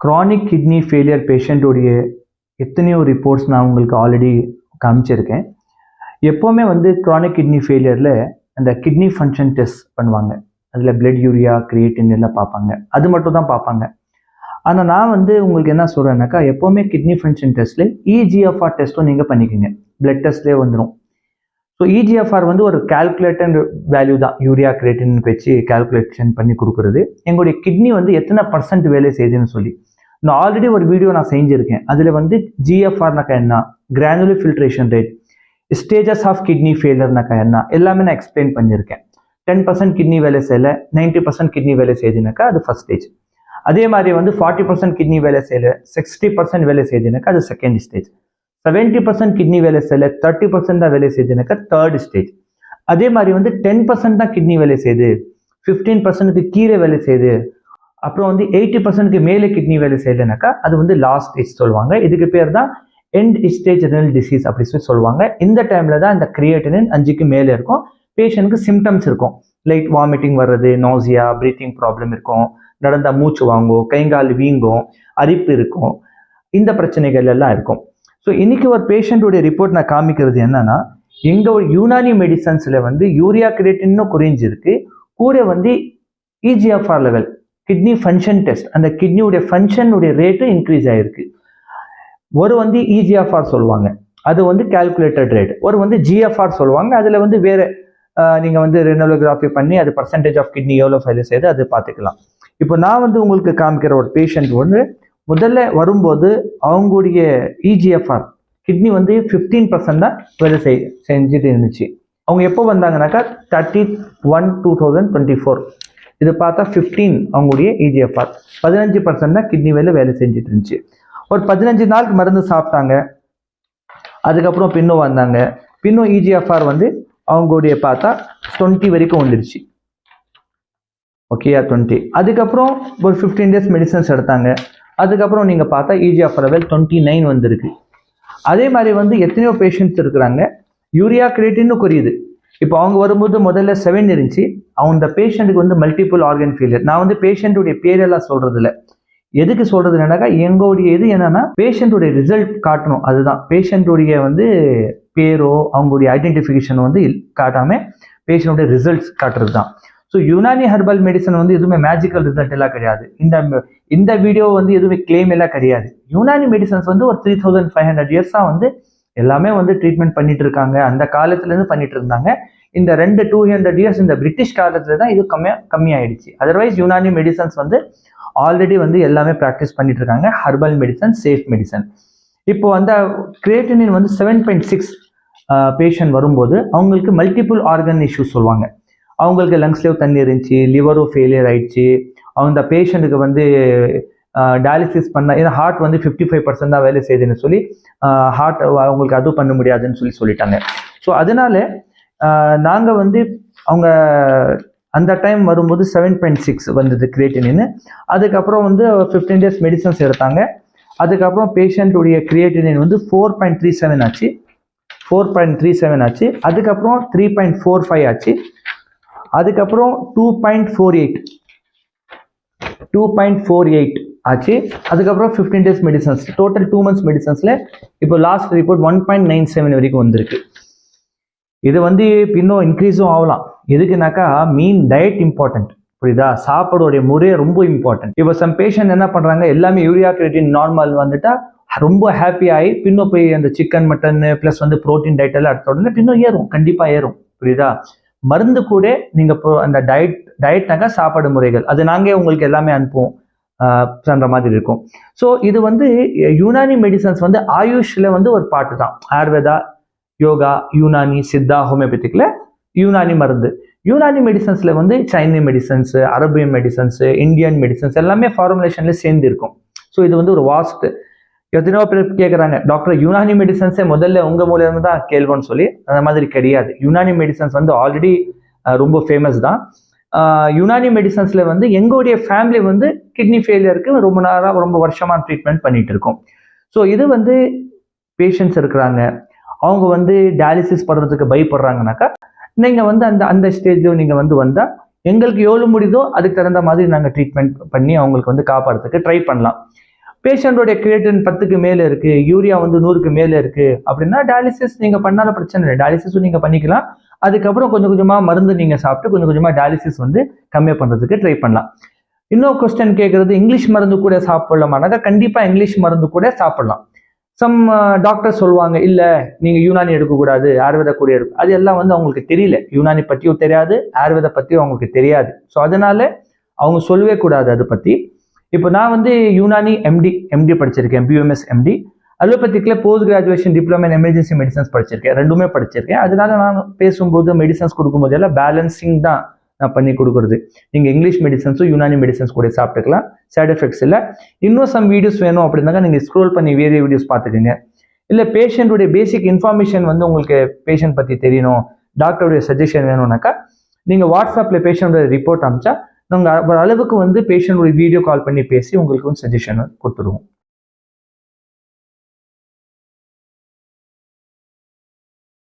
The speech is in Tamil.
க்ரானிக் கிட்னி ஃபெயிலியர் பேஷண்ட்டுடைய எத்தனையோ ரிப்போர்ட்ஸ் நான் உங்களுக்கு ஆல்ரெடி காமிச்சிருக்கேன். எப்போவுமே வந்து க்ரானிக் கிட்னி ஃபெயிலியரில் அந்த கிட்னி ஃபங்க்ஷன் டெஸ்ட் பண்ணுவாங்க. அதில் பிளட் யூரியா கிரியேட்டின் எல்லாம் பார்ப்பாங்க. அது மட்டும் தான் பார்ப்பாங்க. ஆனால் நான் வந்து உங்களுக்கு என்ன சொல்கிறேன்னாக்கா, எப்போவுமே கிட்னி ஃபங்க்ஷன் டெஸ்ட்டில் EGFR டெஸ்ட்டும் நீங்கள் பண்ணிக்கோங்க. பிளட் டெஸ்ட்லேயே வந்துடும். ஸோ EGFR வந்து ஒரு கால்குலேட்டட் வேல்யூ தான். யூரியா கிரியேட்டின் வச்சு கால்குலேஷன் பண்ணி கொடுக்குறது. எங்களுடைய கிட்னி வந்து எத்தனை % வேலை செய்யுதுன்னு சொல்லி நான் ஆல்ரெடி ஒரு வீடியோ நான் செஞ்சுருக்கேன். அதில் வந்து GFRனாக்கா என்ன, granular filtration rate, stages of kidney ஃபெயிலியர்னாக்கா என்ன, எல்லாமே நான் எக்ஸ்பிளைன் பண்ணியிருக்கேன். 10% கிட்னி வேலை செய்யலை, 90% கிட்னி வேலை செய்யுதுனாக்கா அது ஃபர்ஸ்ட் ஸ்டேஜ். அதே மாதிரி வந்து 40% கிட்னி வேலை செய்யலை, 60% வேலை செய்யுதுனாக்கா அது செகண்ட் ஸ்டேஜ். 70% கிட்னி வேலை செய்யலை, 30% தான் வேலை செய்யுதுனாக்கா தேர்ட் ஸ்டேஜ். அதே மாதிரி வந்து 10% தான் கிட்னி வேலை செய்யுது, 15%க்கு கீழே வேலை செய்யுது, அப்புறம் வந்து 80%க்கு மேலே கிட்னி வேலை செய்யலைனாக்கா அது வந்து லாஸ்ட் ஸ்டேஜ் சொல்லுவாங்க. இதுக்கு பேர் தான் எண்ட் ஸ்டேஜ் ரெனல் டிசீஸ் அப்படி சொல்லி சொல்லுவாங்க. இந்த டைமில் தான் இந்த கிரியேட்டினின் 5க்கு மேலே இருக்கும். பேஷண்ட்டுக்கு சிம்டம்ஸ் இருக்கும். லைக் வாமிட்டிங் வர்றது, நாசியா, ப்ரீத்திங் ப்ராப்ளம் இருக்கும், நடந்த மூச்சு வாங்கும், கைங்கால் வீங்கும், அரிப்பு இருக்கும், இந்த பிரச்சனைகள் எல்லாம் இருக்கும். ஸோ இன்னைக்கு ஒரு பேஷண்ட்டுடைய ரிப்போர்ட் நான் காமிக்கிறது என்னன்னா, எங்கள் யூனானி மெடிசன்ஸில் வந்து யூரியா கிரியேட்டினும் குறைஞ்சிருக்கு, கூட வந்து EGFR level kidney function test, அந்த கிட்னியுடைய ஃபங்க்ஷனுடைய ரேட்டு இன்க்ரீஸ் ஆகிருக்கு. ஒரு வந்து EGFR சொல்லுவாங்க, அது வந்து கால்குலேட்டட் ரேட். ஒரு வந்து GFR சொல்லுவாங்க, அதில் வந்து வேறு நீங்கள் வந்து ரெனோலோகிராஃபி பண்ணி அது % ஆஃப் கிட்னி எவ்வளோ ஃபெயிலியர் செய்து அது பார்த்துக்கலாம். இப்போ நான் வந்து உங்களுக்கு காமிக்கிற ஒரு பேஷண்ட் வந்து முதல்ல வரும்போது அவங்களுடைய EGFR கிட்னி வந்து 15% தான் வேலை செஞ்சுட்டு இருந்துச்சு. அவங்க எப்போ வந்தாங்கனாக்கா 30/1/2024. இது பார்த்தா 15 அவங்களுடைய EGFR, 15% தான் கிட்னி வேலை செஞ்சுட்டு இருந்துச்சு. ஒரு 15 நாளுக்கு மருந்து சாப்பிட்டாங்க. அதுக்கப்புறம் பின்னும் வந்தாங்க. பின்னும் EGFR வந்து அவங்களுடைய பார்த்தா 20 வரைக்கும் வந்துடுச்சு. ஓகேயா, 20. அதுக்கப்புறம் ஒரு 15 டேஸ் மெடிசன்ஸ் எடுத்தாங்க. அதுக்கப்புறம் நீங்கள் பார்த்தா EGFR லெவல் 29 வந்திருக்கு. அதே மாதிரி வந்து எத்தனையோ பேஷண்ட்ஸ் இருக்கிறாங்க, யூரியா கிரியேட்டினும் குறையுது. இப்போ அவங்க வரும்போது முதல்ல 7 இருந்துச்சு. அவங்க பேஷண்ட்டுக்கு வந்து மல்டிபிள் ஆர்கன் ஃபெயிலியர். நான் வந்து பேஷண்ட்டுடைய பேரெல்லாம் சொல்கிறது இல்லை. எதுக்கு சொல்கிறது என்னன்னாக்கா, எங்களுடைய இது என்னன்னா பேஷண்ட்டுடைய ரிசல்ட் காட்டணும். அதுதான் பேஷண்ட்டுடைய வந்து பேரோ அவங்களுடைய ஐடென்டிஃபிகேஷன் வந்து காட்டாமல் பேஷண்ட்டுடைய ரிசல்ட்ஸ் காட்டுறது தான். ஸோ யுனானி ஹெர்பல் மெடிசன் வந்து எதுவுமே மேஜிக்கல் ரிசல்ட் எல்லாம் கிடையாது. இந்த வீடியோ வந்து எதுவுமே கிளைம் எல்லாம் கிடையாது. யுனானி மெடிசன்ஸ் வந்து ஒரு 3500 இயர்ஸாக வந்து எல்லாமே வந்து ட்ரீட்மெண்ட் பண்ணிட்டு இருக்காங்க. அந்த காலத்துலேருந்து பண்ணிட்டு இருந்தாங்க. இந்த 200 இயர்ஸ் இந்த பிரிட்டிஷ் காலத்தில் தான் இது கம்மியாயிடுச்சு. அதர்வைஸ் யுனானி மெடிசன்ஸ் வந்து ஆல்ரெடி வந்து எல்லாமே ப்ராக்டிஸ் பண்ணிட்டு இருக்காங்க. Herbal medicine, safe medicine. இப்போ அந்த கிரியேட்டினின் வந்து 7.6 பேஷண்ட் வரும்போது அவங்களுக்கு மல்டிபிள் ஆர்கன் இஷ்யூஸ் சொல்லுவாங்க. அவங்களுக்கு லங்ஸ்லேயும் தண்ணி இருந்துச்சு, லிவரும் ஃபெயிலியர் ஆயிடுச்சு. அந்த பேஷண்ட்டுக்கு வந்து டயாலிசிஸ் பண்ண, ஏன்னா ஹார்ட் வந்து 55% தான் வேலை செய்யுதுன்னு சொல்லி ஹார்ட் அவங்களுக்கு அதுவும் பண்ண முடியாதுன்னு சொல்லிட்டாங்க. ஸோ அதனால நாங்கள் வந்து அவங்க அந்த டைம் வரும்போது 7.6 வந்தது கிரியேட்டினின்னு. அதுக்கப்புறம் வந்து 15 டேஸ் மெடிசன்ஸ் எடுத்தாங்க. அதுக்கப்புறம் பேஷண்ட்டுடைய கிரியேட்டினின் வந்து 4.37 ஆச்சு, 4.37 ஆச்சு. அதுக்கப்புறம் 3.45 ஆச்சு. அதுக்கப்புறம் 2.48 ஆச்சு. அதுக்கப்புறம் 15 டேஸ் மெடிசன்ஸ், டோட்டல் 2 months மெடிசன்ஸில் இப்போ லாஸ்ட் ரிப்போர்ட் 1.97 வரைக்கும் வந்திருக்கு. இது வந்து இன்னும் இன்க்ரீஸும் ஆகலாம். எதுக்குனாக்கா மீன் டயட் இம்பார்ட்டன்ட், புரியுதா? சாப்பாடுடைய முறை ரொம்ப இம்பார்ட்டன்ட். இப்போ சம் பேஷண்ட் என்ன பண்ணுறாங்க, எல்லாமே யூரியா கிரியேட்டின் நார்மல் வந்துட்டா ரொம்ப ஹாப்பி ஆகி பின்னும் போய் அந்த சிக்கன் மட்டன் ப்ளஸ் வந்து ப்ரோட்டீன் டயட் எல்லாம் எடுத்த உடனே பின்னும் ஏறும், கண்டிப்பாக ஏறும், புரியுதா? மருந்து கூட நீங்கள் அந்த டயட்னாக்கா சாப்பாடு முறைகள் அது நாங்கள் உங்களுக்கு எல்லாமே அனுப்புவோம் பண்ணுற மாதிரி இருக்கும். ஸோ இது வந்து யுனானி மெடிசன்ஸ் வந்து ஆயுஷில் வந்து ஒரு பாட்டு தான். ஆயுர்வேதா, யோகா, யூனானி, சித்தா, ஹோமியோபதிக்கில் யூனானி மருந்து. யூனானி மெடிசன்ஸில் வந்து Chinese medicines, Arabian medicines, Indian medicines எல்லாமே ஃபார்முலேஷனில் சேர்ந்து இருக்கும். ஸோ இது வந்து ஒரு வாஸ்ட். எத்தனையோ பேர் கேட்குறாங்க, டாக்டர் யுனானி மெடிசன்ஸே முதல்ல உங்கள் மூலியமாக தான் கேள்வன்னு சொல்லி. அந்த மாதிரி கிடையாது. யுனானி மெடிசன்ஸ் வந்து ஆல்ரெடி ரொம்ப ஃபேமஸ் தான். யுனானி மெடிசன்ஸில் வந்து எங்களுடைய ஃபேமிலி வந்து கிட்னி ஃபெயிலியருக்கு ரொம்ப வருஷமாக ட்ரீட்மெண்ட் பண்ணிட்டு இருக்கோம். ஸோ இது வந்து பேஷண்ட்ஸ் இருக்கிறாங்க, அவங்க வந்து டயாலிசிஸ் பண்ணுறதுக்கு பயப்படுறாங்கனாக்கா நீங்கள் வந்து அந்த ஸ்டேஜில் நீங்கள் வந்து வந்தால் எங்களுக்கு எவ்வளோ முடியுதோ அதுக்கு தகுந்த மாதிரி நாங்கள் ட்ரீட்மெண்ட் பண்ணி அவங்களுக்கு வந்து காப்பாடுறதுக்கு ட்ரை பண்ணலாம். பேஷண்டோடைய கிரியேட்டின் 10க்கு மேலே இருக்கு, யூரியா வந்து 100க்கு மேலே இருக்கு அப்படின்னா டயாலிசிஸ் நீங்கள் பண்ணாலும் பிரச்சனை இல்லை, டயாலிசிஸும் நீங்கள் பண்ணிக்கலாம். அதுக்கப்புறம் கொஞ்சம் கொஞ்சமாக மருந்து நீங்கள் சாப்பிட்டு கொஞ்சம் கொஞ்சமாக டயாலிசிஸ் வந்து கம்மியாக பண்ணுறதுக்கு ட்ரை பண்ணலாம். இன்னொரு கொஸ்டின் கேட்குறது, இங்கிலீஷ் மருந்து கூட சாப்பிடலாமானாக்கா கண்டிப்பாக இங்கிலீஷ் மருந்து கூட சாப்பிடலாம். சம் டாக்டர் சொல்லுவாங்க இல்லை நீங்கள் யூனானி எடுக்கக்கூடாது, ஆயுர்வேத கூட எடுக்கும். அது எல்லாம் வந்து அவங்களுக்கு தெரியல, யூனானி பற்றியும் தெரியாது, ஆயுர்வேத பற்றியும் அவங்களுக்கு தெரியாது. ஸோ அதனால அவங்க சொல்லவே கூடாது அதை பற்றி. இப்போ நான் வந்து யூனானி எம்டி படிச்சிருக்கேன், பியூஎம்எஸ் எம்டி. அலோபதிக்கில் post graduation diploma in emergency medicines படிச்சிருக்கேன், ரெண்டுமே படிச்சிருக்கேன். அதனால நான் பேசும்போது மெடிசன்ஸ் கொடுக்கும்போது எல்லாம் பேலன்சிங் தான் நான் பண்ணி கொடுக்குறது. நீங்கள் இங்கிலீஷ் மெடிசன்ஸும் யூனானி மெடிசன்ஸ் கூட சாப்பிட்டுக்கலாம், சைட் எஃபெக்ட்ஸ் இல்லை. இன்னும் சம் வீடியோஸ் வேணும் அப்படின்னாக்கா நீங்கள் ஸ்க்ரோல் பண்ணி வேறு வீடியோஸ் பார்த்துக்கோங்க. இல்லை பேஷண்ட்டுடைய பேசிக் இன்ஃபர்மேஷன் வந்து உங்களுக்கு பேஷண்ட் பற்றி தெரியணும், டாக்டருடைய சஜஷன் வேணும்னாக்கா நீங்கள் வாட்ஸ்அப்பில் பேஷண்ட்டோட ரிப்போர்ட் அனுப்பிச்சா நாங்கள் ஒரு அளவுக்கு வந்து பேஷண்ட்டுடைய வீடியோ கால் பண்ணி பேசி உங்களுக்கு வந்து சஜஷன் கொடுத்துருவோம்.